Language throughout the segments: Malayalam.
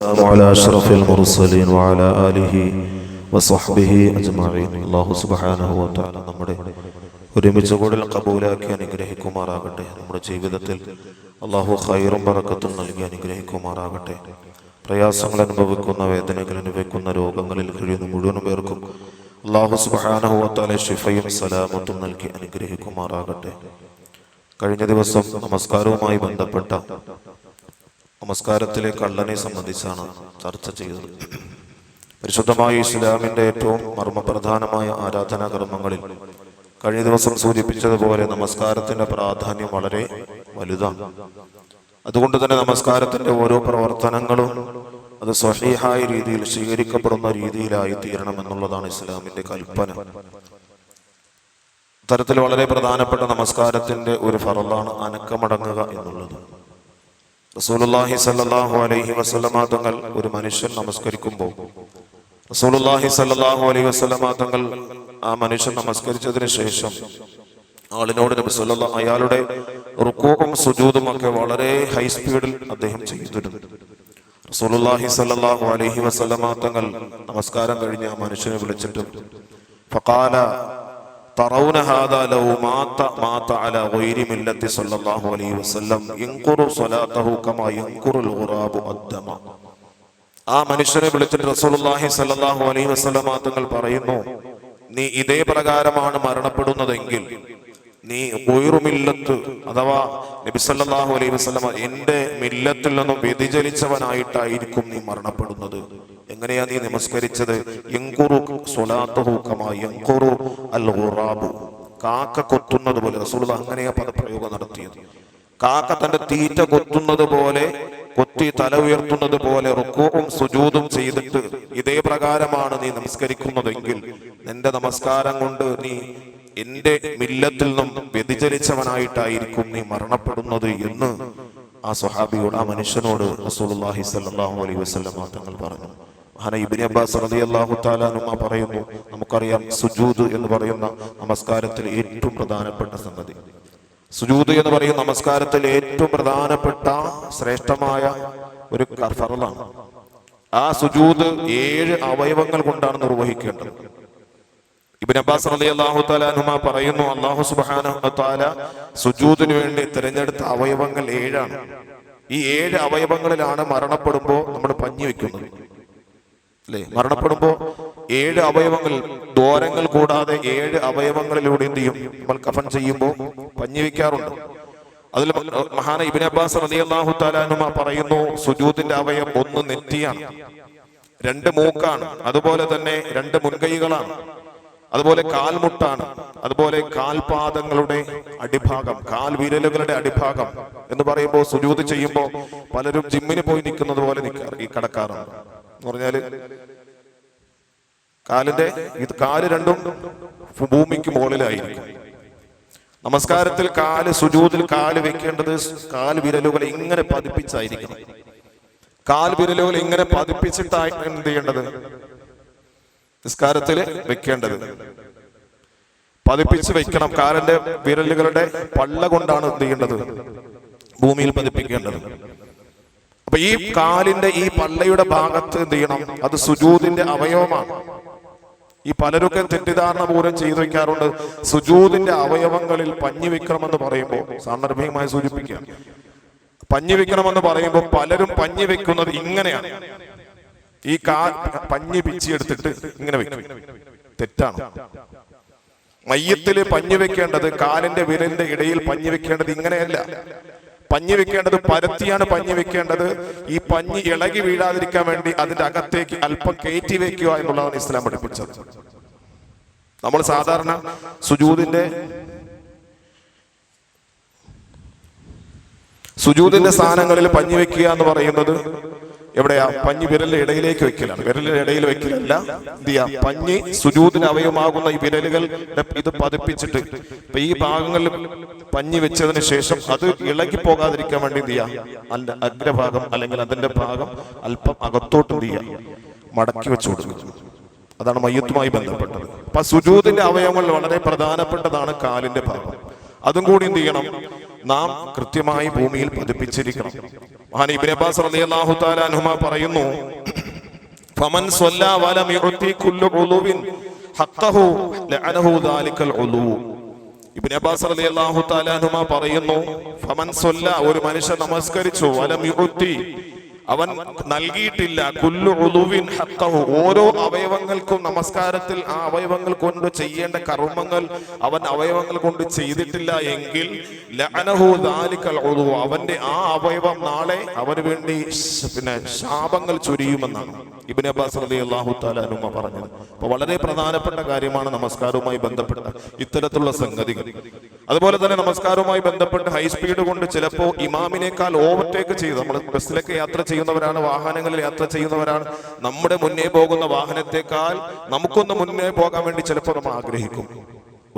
على أشرف المرسلين وعلى آله وصحبه أجمعين. അല്ലാഹു സുബ്ഹാനഹു വ തആല നമ്മുടെ ഒരുമിച്ച് കൂടുതൽ കബൂലാക്കി അനുഗ്രഹിക്കുമാറാകട്ടെ. നമ്മുടെ ജീവിതത്തിൽ അല്ലാഹു ഖൈറും ബറക്കത്തും നൽകി അനുഗ്രഹിക്കുമാറാകട്ടെ. പ്രയാസങ്ങൾ അനുഭവിക്കുന്ന, വേദനകൾ അനുഭവിക്കുന്ന, രോഗങ്ങളിൽ കഴിയുന്ന മുഴുവൻ പേർക്കും അല്ലാഹു സുബ്ഹാനഹു വ തആല ശിഫയും സലാമത്തും നൽകി അനുഗ്രഹിക്കുമാറാകട്ടെ. കഴിഞ്ഞ ദിവസം നമസ്കാരവുമായി ബന്ധപ്പെട്ട നമസ്കാരത്തിലെ കള്ളനെ സംബന്ധിച്ചാണ് ചർച്ച ചെയ്തത്. പരിശുദ്ധമായ ഇസ്ലാമിൻ്റെ ഏറ്റവും മർമ്മപ്രധാനമായ ആരാധനാ കർമ്മങ്ങളിൽ കഴിഞ്ഞ ദിവസം സൂചിപ്പിച്ചതുപോലെ നമസ്കാരത്തിൻ്റെ പ്രാധാന്യം വളരെ വലുതാണ്. അതുകൊണ്ട് തന്നെ നമസ്കാരത്തിൻ്റെ ഓരോ പ്രവർത്തനങ്ങളും അത് സ്വഹീഹായ രീതിയിൽ സ്വീകരിക്കപ്പെടുന്ന രീതിയിലായി തീരണമെന്നുള്ളതാണ് ഇസ്ലാമിൻ്റെ കൽപ്പന. ഇത്തരത്തിൽ വളരെ പ്രധാനപ്പെട്ട നമസ്കാരത്തിൻ്റെ ഒരു ഫറളാണ് അനക്കമടങ്ങുക എന്നുള്ളത്. റസൂലുള്ളാഹി സ്വല്ലല്ലാഹു അലൈഹി വസല്ലമ തങ്ങൾ ഒരു മനുഷ്യൻ നമസ്കരിക്കുമ്പോൾ റസൂലുള്ളാഹി സ്വല്ലല്ലാഹു അലൈഹി വസല്ലമ തങ്ങൾ ആ മനുഷ്യൻ നമസ്കരിച്ചതിന് ശേഷം ആളിനോട് നബി സല്ലല്ലാഹു അയാളുടെ റുകൂഉം സുജൂദും ഒക്കെ വളരെ ഹൈ സ്പീഡിൽ അദ്ദേഹം ചെയ്തിരുന്നു. റസൂലുള്ളാഹി സ്വല്ലല്ലാഹു അലൈഹി വസല്ലമ തങ്ങൾ നമസ്കാരം കഴിഞ്ഞ് ആ മനുഷ്യനെ വിളിച്ചിട്ട് ഫഖാല തറൗന ഹാദാ ലൗ മാത അലാ ഗൈരി മില്ലത്തി സല്ലല്ലാഹു അലൈഹി വസല്ലം യൻഖുറു സ്വലാതഹു കമാ യൻഖുറുൽ ഗുറാബു അദ്ദമ. ആ മനുഷ്യനെ വിളിച്ചിട്ട് റസൂലുള്ളാഹി സ്വല്ലല്ലാഹു അലൈഹി വസല്ലം തങ്ങൾ പറയുന്നു, നീ ഇതേ പ്രകാരമാണ് മരണപ്പെടുന്നതെങ്കിൽ നീ ഗൈറു മില്ലത്ത് അഥവാ നബി സല്ലല്ലാഹു അലൈഹി വസല്ലം എന്റെ മില്ലത്തിൽ നിന്നും വ്യതിചലിച്ചവനായിട്ടായിരിക്കും നീ മരണപ്പെടുന്നത്. എങ്ങനെയാ നീ നമസ്കരിച്ചത്? യൻഖുറു സ്വലാതഹു കമാ യൻഖുറു അൽ ഗുറാബു, കാക്ക കൊത്തുന്നത് പോലെ. റസൂലുള്ളാഹി അങ്ങനെയാ പദപ്രയോഗം നടത്തിയത്. കാക്ക തന്റെ തീറ്റ കൊത്തുന്നത് പോലെ, കൊത്തി തല ഉയർത്തുന്നത് പോലെ റുകൂഉം സുജൂദും ചെയ്തിട്ട് ഇതേ പ്രകാരമാണ് നീ നമസ്കരിക്കുന്നതെങ്കിൽ നിന്റെ നമസ്കാരം കൊണ്ട് നീ എന്റെ മില്ലത്തിൽ നിന്നും വ്യതിചലിച്ചവനായിട്ടായിരിക്കും നീ മരണപ്പെടുന്നത് എന്ന് ആ സ്വഹാബിയോട്, ആ മനുഷ്യനോട് റസൂലുള്ളാഹി സ്വല്ലല്ലാഹു അലൈഹി വസല്ലം തങ്ങൾ പറഞ്ഞു. ഇബ്നു അബ്ബാസ് റളിയല്ലാഹു തആല അൻഹു പറയുന്നു, നമുക്കറിയാം സുജൂദ് എന്ന് പറയുന്ന നമസ്കാരത്തിൽ ഏറ്റവും പ്രധാനപ്പെട്ട സംഗതി, സുജൂദ് എന്ന് പറയുന്ന നമസ്കാരത്തിൽ ഏറ്റവും പ്രധാനപ്പെട്ട ശ്രേഷ്ഠമായ ഒരു ഫർളാണ്. ആ സുജൂദ് 7 അവയവങ്ങൾ കൊണ്ടാണ് നിർവഹിക്കേണ്ടത്. ഇബ്നു അബ്ബാസ് റളിയല്ലാഹു തആല അൻഹു പറയുന്നു, അല്ലാഹു സുബ്ഹാനഹു വ തആല സുജൂദിന് വേണ്ടി തിരഞ്ഞെടുത്ത അവയവങ്ങൾ 7ആണ്. ഈ 7 അവയവങ്ങളിലാണ് മരണപ്പെടുമ്പോൾ നമ്മൾ പഞ്ഞി വെക്കുന്നത്, അല്ലേ? മരണപ്പെടുമ്പോൾ 7 അവയവങ്ങൾ, ദ്വാരങ്ങൾ കൂടാതെ 7 അവയവങ്ങളിലൂടെ എന്ത് ചെയ്യും? നമ്മൾ കഫൻ ചെയ്യുമ്പോൾ പഞ്ഞി വെക്കാറുണ്ട്. അതിൽ മഹാന ഇബ്നു അബ്ബാസ് റളിയല്ലാഹു തആല അൻഹു പറയുന്നു, സുജൂദിന്റെ അവയവം 1 നെറ്റിയാണ്, 2 മൂക്കാണ്, അതുപോലെ തന്നെ 2 മുൻകൈകളാണ്, അതുപോലെ കാൽമുട്ടാണ്, അതുപോലെ കാൽപാദങ്ങളുടെ അടിഭാഗം, കാൽ വിരലുകളുടെ അടിഭാഗം എന്ന് പറയുമ്പോൾ സുജൂദ് ചെയ്യുമ്പോൾ പലരും ജിമ്മിന് പോയി നിൽക്കുന്നത് പോലെ കിടക്കാറുണ്ട്. എന്ന് പറഞ്ഞാല് കാല് രണ്ടും ഭൂമിക്ക് മുകളിലായിരിക്കും. നമസ്കാരത്തിൽ സുജൂദിൽ കാല് വെക്കേണ്ടത് കാൽ വിരലുകൾ ഇങ്ങനെ പതിപ്പിച്ചായിരിക്കണം. കാൽ വിരലുകൾ ഇങ്ങനെ പതിപ്പിച്ചിട്ടാണ് എന്ത് ചെയ്യേണ്ടത്? നിസ്കാരത്തിൽ വെക്കേണ്ടത് പതിപ്പിച്ച് വെക്കണം. കാലിന്റെ വിരലുകളുടെ പള്ള കൊണ്ടാണ് എന്ത് ചെയ്യേണ്ടത്? ഭൂമിയിൽ പതിപ്പിക്കേണ്ടത്. അപ്പൊ ഈ കാലിന്റെ ഈ പള്ളയുടെ ഭാഗത്ത് എന്ത് ചെയ്യണം? അത് സുജൂദിന്റെ അവയവമാണ്. ഈ പലരൊക്കെ തെറ്റിദ്ധാരണ മൂലം ചെയ്തു വെക്കാറുണ്ട്, സുജൂദിന്റെ അവയവങ്ങളിൽ പഞ്ഞി വെക്കണമെന്ന് പറയുമ്പോൾ, സാന്ദർഭികമായി സൂചിപ്പിക്കുക, പഞ്ഞി വെക്കണമെന്ന് പറയുമ്പോൾ പലരും പഞ്ഞി വെക്കുന്നത് ഇങ്ങനെയാണ്. ഈ പഞ്ഞി പിച്ചിയെടുത്തിട്ട് ഇങ്ങനെ വെക്കും. തെറ്റാണ്. മയ്യത്തില് പഞ്ഞി വെക്കേണ്ടത് കാലിന്റെ വിരലിന്റെ ഇടയിൽ പഞ്ഞി വെക്കേണ്ടത് ഇങ്ങനെയല്ല. പഞ്ഞി വെക്കേണ്ടത് പരത്തിയാണ് പഞ്ഞി വെക്കേണ്ടത്. ഈ പഞ്ഞി ഇളകി വീഴാതിരിക്കാൻ വേണ്ടി അതിന്റെ അകത്തേക്ക് അല്പം കയറ്റി വെക്കുക എന്നുള്ളതാണ് ഇസ്ലാം പഠിപ്പിച്ചത്. നമ്മൾ സാധാരണ സുജൂദിന്റെ സ്ഥാനങ്ങളിൽ പഞ്ഞി വെക്കുക എന്ന് പറയുന്നത് എവിടെയാ? പഞ്ഞി വിരലിന്റെ ഇടയിലേക്ക് വെക്കലാണ്. വിരലിന്റെ ഇടയിൽ വെക്കലല്ല. എന്ത് ചെയ്യാ? പഞ്ഞി സുജൂദിന് അവയവമാകുന്ന ഈ വിരലുകൾ ഇത് പതിപ്പിച്ചിട്ട് ഇപ്പൊ ഈ ഭാഗങ്ങളിൽ പഞ്ഞി വെച്ചതിന് ശേഷം അത് ഇളകി പോകാതിരിക്കാൻ വേണ്ടി എന്ത് ചെയ്യാ? അതിന്റെ അഗ്രഭാഗം അല്ലെങ്കിൽ അതിന്റെ ഭാഗം അല്പം അകത്തോട്ട് എന്ത് ചെയ്യാ? മടക്കി വെച്ചു കൊടുക്കും. അതാണ് മയ്യത്തുമായി ബന്ധപ്പെട്ടത്. അപ്പൊ സുജൂദിന്റെ അവയവങ്ങൾ വളരെ പ്രധാനപ്പെട്ടതാണ് കാലിന്റെ ഭാഗം. അതും കൂടി എന്ത് ചെയ്യണം? നാം കൃത്യമായി ഭൂമിയിൽ പതിപ്പിച്ചിരിക്കണം. മഹാൻ ഇബ്നു അബ്ബാസ് റളിയല്ലാഹു തആല അൻഹുമാ പറയുന്നു, ഫമൻ സ്വല്ലാ വലം യുഅതി കുല്ലു ഉളുവിൻ ഹഖഹു ലഅനഹു ദാലികൽ ഉളു. ഇബ്നു അബ്ബാസ് റളിയല്ലാഹു തആല അൻഹുമാ പറയുന്നു, ഫമൻ സ്വല്ലാ, ഒരു മനുഷ്യൻ നമസ്കരിച്ചു, വലം യുഅതി, അവൻ നൽകിയിട്ടില്ല, കുല്ലു ഉളുവിൻ ഹഖഹു, ഓരോ അവയവങ്ങൾക്കും നമസ്കാരത്തിൽ ആ അവയവങ്ങൾ കൊണ്ട് ചെയ്യേണ്ട കർമ്മങ്ങൾ അവൻ അവയവങ്ങൾ കൊണ്ട് ചെയ്തിട്ടില്ല എങ്കിൽ ലഅനഹു ദാലികൽ ഉളു, അവന്റെ ആ അവയവം നാളെ അവന് വേണ്ടി ശാപങ്ങൾ ചൊരിയുമെന്നാണ് ഇബ്നു അബ്ബാസ് റളിയല്ലാഹു തആല അൻഹു പറഞ്ഞത്. അപ്പോൾ വളരെ പ്രധാനപ്പെട്ട കാര്യമാണ് നമസ്കാരവുമായി ബന്ധപ്പെട്ട ഇത്തരത്തിലുള്ള സംഗതികൾ. അതുപോലെ തന്നെ നമസ്കാരവുമായി ബന്ധപ്പെട്ട് ഹൈസ്പീഡ് കൊണ്ട് ചിലപ്പോൾ ഇമാമിനേക്കാൾ ഓവർടേക്ക് ചെയ്ത്, നമ്മൾ ബസ്സിലൊക്കെ യാത്ര ചെയ്യുന്നവരാണ്, വാഹനങ്ങളിൽ യാത്ര ചെയ്യുന്നവരാണ്, നമ്മുടെ മുന്നേ പോകുന്ന വാഹനത്തെക്കാൾ നമുക്കൊന്ന് മുന്നേ പോകാൻ വേണ്ടി ചിലപ്പോൾ നമ്മൾ ആഗ്രഹിക്കും.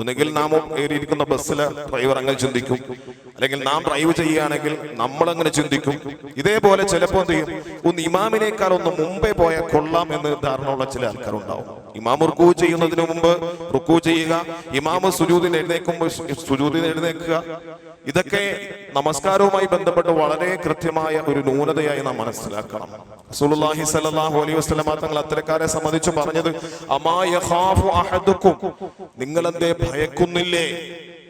ഒന്നുകിൽ നാം ഏറിയിരിക്കുന്ന ബസ്സിലെ ഡ്രൈവർ അങ്ങനെ ചിന്തിക്കും, അല്ലെങ്കിൽ നാം ഡ്രൈവ് ചെയ്യുകയാണെങ്കിൽ നമ്മൾ അങ്ങനെ ചിന്തിക്കും. ഇതേപോലെ ചിലപ്പോൾ എന്ത് ചെയ്യും, ഒന്ന് ഇമാമിനേക്കാൾ ഒന്ന് മുമ്പേ പോയാൽ കൊള്ളാം എന്ന് ധാരണയുള്ള ചില ആൾക്കാരുണ്ടാവും. ഇമാം റുക്കൂ ചെയ്യുന്നതിന് മുമ്പ് റുക്കൂ ചെയ്യുക, ഇമാമ് സുജൂദിന് എഴുന്നേൽക്കുമ്പോൾ സുജൂദിന് എഴുന്നേൽക്കുക, ഇതൊക്കെ നമസ്കാരവുമായി ബന്ധപ്പെട്ട് വളരെ കൃത്യമായ ഒരു ന്യൂനതയായി നാം മനസ്സിലാക്കണം. റസൂലുള്ളാഹി സ്വല്ലല്ലാഹു അലൈഹി വസല്ലം തങ്ങൾ അത്തരക്കാരെ സംബന്ധിച്ച് പറഞ്ഞത്, അമാ യഖാഫു അഹദുക്കും, നിങ്ങളെന്തേ ഭയക്കുന്നില്ലേ,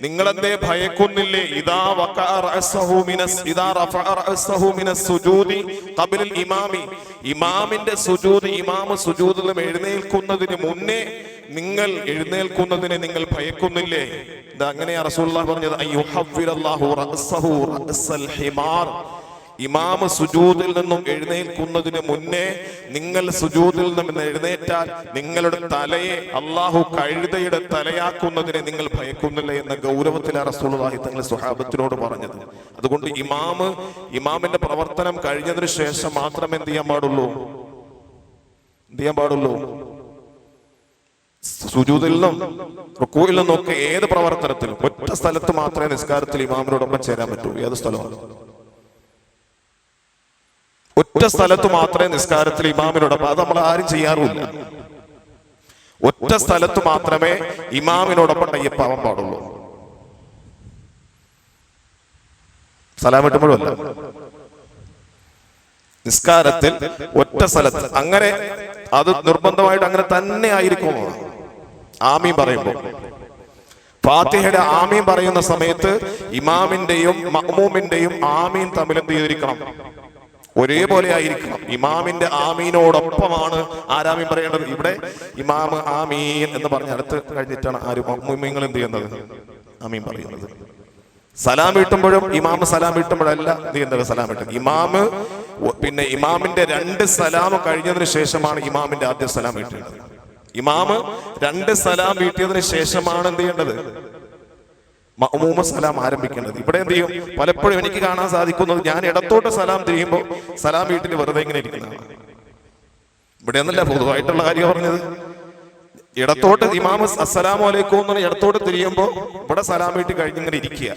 നിങ്ങളെന്തേ ഭയക്കുന്നില്ലേ, ഇദാ വഖഅ റഅസഹു മിനസ് ഇദാ റഫഅ റഅസഹു മിനസ് സുജൂദി ഖബ്ല അൽ ഇമാമി, ഇമാമിന്റെ സുജൂദ്, ഇമാമ് സുജൂദിൽ എഴുന്നേൽക്കുന്നതിന് മുന്നേ നിങ്ങൾ എഴുന്നേൽക്കുന്നതിനെ നിങ്ങൾ ഭയക്കുന്നില്ലേ? ഇത് അങ്ങനെയാ റസൂലുള്ളാഹി പറഞ്ഞത്, അയ്യുഹവ്വിറല്ലാഹു റഅസഹു റഅസൽ ഹിമാർ, ഇമാമ് സുജൂദിൽ നിന്നും എഴുന്നേൽക്കുന്നതിന് മുന്നേ നിങ്ങൾ സുജൂദിൽ നിന്നും എഴുന്നേറ്റാൽ നിങ്ങളുടെ തലയെ അള്ളാഹു കഴുതയുടെ തലയാക്കുന്നതിനെ നിങ്ങൾ ഭയക്കുന്നില്ല എന്ന ഗൗരവത്തിലാണ് റസൂലുള്ളാഹി തങ്ങൾ സ്വഹാബത്തിനോട് പറഞ്ഞത്. അതുകൊണ്ട് ഇമാമിന്റെ പ്രവർത്തനം കഴിഞ്ഞതിന് ശേഷം മാത്രം എന്ത് ചെയ്യാൻ പാടുള്ളൂ, സുജൂദിൽ നിന്നും റുക്കൂയിൽ നിന്നൊക്കെ ഏത് പ്രവർത്തനത്തിലും ഒറ്റ സ്ഥലത്ത് മാത്രമേ നിസ്കാരത്തിൽ ഇമാമിനോടൊപ്പം ചേരാൻ പറ്റൂ. ഏത് സ്ഥലമാണ്? ഒറ്റ സ്ഥലത്ത് മാത്രമേ നിസ്കാരത്തിൽ ഇമാമിനോടൊപ്പം, അത് നമ്മൾ ആരും ചെയ്യാറുമില്ല. ഒറ്റ സ്ഥലത്ത് മാത്രമേ ഇമാമിനോടൊപ്പം ടൈപ്പാവാൻ പാടുള്ളൂ. സലാം കിട്ടുമ്പോഴും അല്ല, നിസ്കാരത്തിൽ ഒറ്റ സ്ഥലത്ത്. അങ്ങനെ അത് നിർബന്ധമായിട്ട് അങ്ങനെ തന്നെ ആയിരിക്കും. ആമീൻ പറയുമ്പോൾ, ഫാത്തിഹയുടെ ആമീൻ പറയുന്ന സമയത്ത് ഇമാമിന്റെയും മഅ്മൂമിന്റെയും ആമീൻ തമ്മിൽ എന്ത് ചെയ്തിരിക്കണം? ഒരേപോലെ ആയിരിക്കണം. ഇമാമിന്റെ ആമീനോടൊപ്പമാണ് ആരാമീൻ പറയേണ്ടത്. ഇവിടെ ഇമാമ് ആമീൻ എന്ന് പറഞ്ഞ അടുത്ത് കഴിഞ്ഞിട്ടാണ് ആരും മഅ്മൂമിങ്ങൾ എന്ത് ചെയ്യുന്നത്? ആമീൻ പറയുന്നത്. സലാം വീട്ടുമ്പോഴും ഇമാമ് സലാം വീട്ടുമ്പോഴല്ല എന്ത് ചെയ്യുന്നത്? സലാം വീട്ടുന്നത്. ഇമാമിന്റെ 2 സലാം കഴിഞ്ഞതിന് ശേഷമാണ് ഇമാമിന്റെ ആദ്യ സലാം വീട്ടേണ്ടത്. ഇമാമ് 2 സലാം വീട്ടിയതിന് ശേഷമാണ് എന്ത് ചെയ്യേണ്ടത്? മഅ്മൂമ സലാം ആരംഭിക്കേണ്ടത്. ഇവിടെ എന്ത് ചെയ്യും? പലപ്പോഴും എനിക്ക് കാണാൻ സാധിക്കുന്നത്, ഞാൻ ഇടത്തോട്ട് സലാം തിരിയുമ്പോൾ സലാം വീട്ടിൽ വെറുതെ ഇങ്ങനെ ഇരിക്കുന്നതാണ്. ഇവിടെ ഒന്നല്ല, പൊതുവായിട്ടുള്ള കാര്യം പറഞ്ഞത്. ഇടത്തോട്ട് ഇമാമ് അസ്സലാമു അലൈക്കും എന്ന് പറഞ്ഞ് ഇടത്തോട്ട് തിരിയുമ്പോൾ ഇവിടെ സലാം വീട്ടിൽ കഴിഞ്ഞിങ്ങനെ ഇരിക്കുക.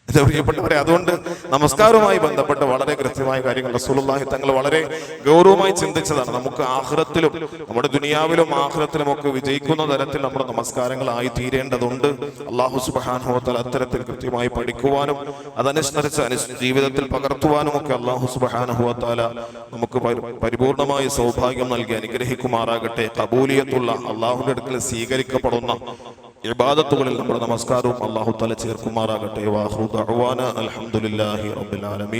പ്രിയപ്പെട്ടവരെ, അതുകൊണ്ട് നമസ്കാരവുമായി ബന്ധപ്പെട്ട് വളരെ കൃത്യമായ കാര്യങ്ങൾ റസൂലുള്ളാഹി തങ്ങൾ വളരെ ഗൗരവമായി ചിന്തിച്ചതാണ്. നമുക്ക് ആഖിറത്തിലും നമ്മുടെ ദുനിയാവിലും ആഖിറത്തിലും ഒക്കെ വിജയിക്കുന്ന തരത്തിൽ നമ്മുടെ നമസ്കാരങ്ങളായി തീരേണ്ടതുണ്ട്. അല്ലാഹു സുബ്ഹാനഹു വ തആല അത്തരത്തിൽ കൃത്യമായി പഠിക്കുവാനും അതനുസരിച്ച് ജീവിതത്തിൽ പകർത്തുവാനും ഒക്കെ അല്ലാഹു സുബ്ഹാനഹു വ തആല നമുക്ക് പരിപൂർണമായ സൗഭാഗ്യം നൽകി അനുഗ്രഹിക്കുമാറാകട്ടെ. ഖബൂലിയത്തുള്ള അല്ലാഹുവിന്റെ അടുക്കൽ സ്വീകരിക്കപ്പെടുന്ന ഇബാദത്തുകളിൽ നമ്മുടെ നമസ്കാരവും അല്ലാഹു തആല ചേർക്കുമാറാകട്ടെ. വാഖിറു ദഅവാന അൽഹംദുലില്ലാഹി റബ്ബിൽ ആലമീൻ.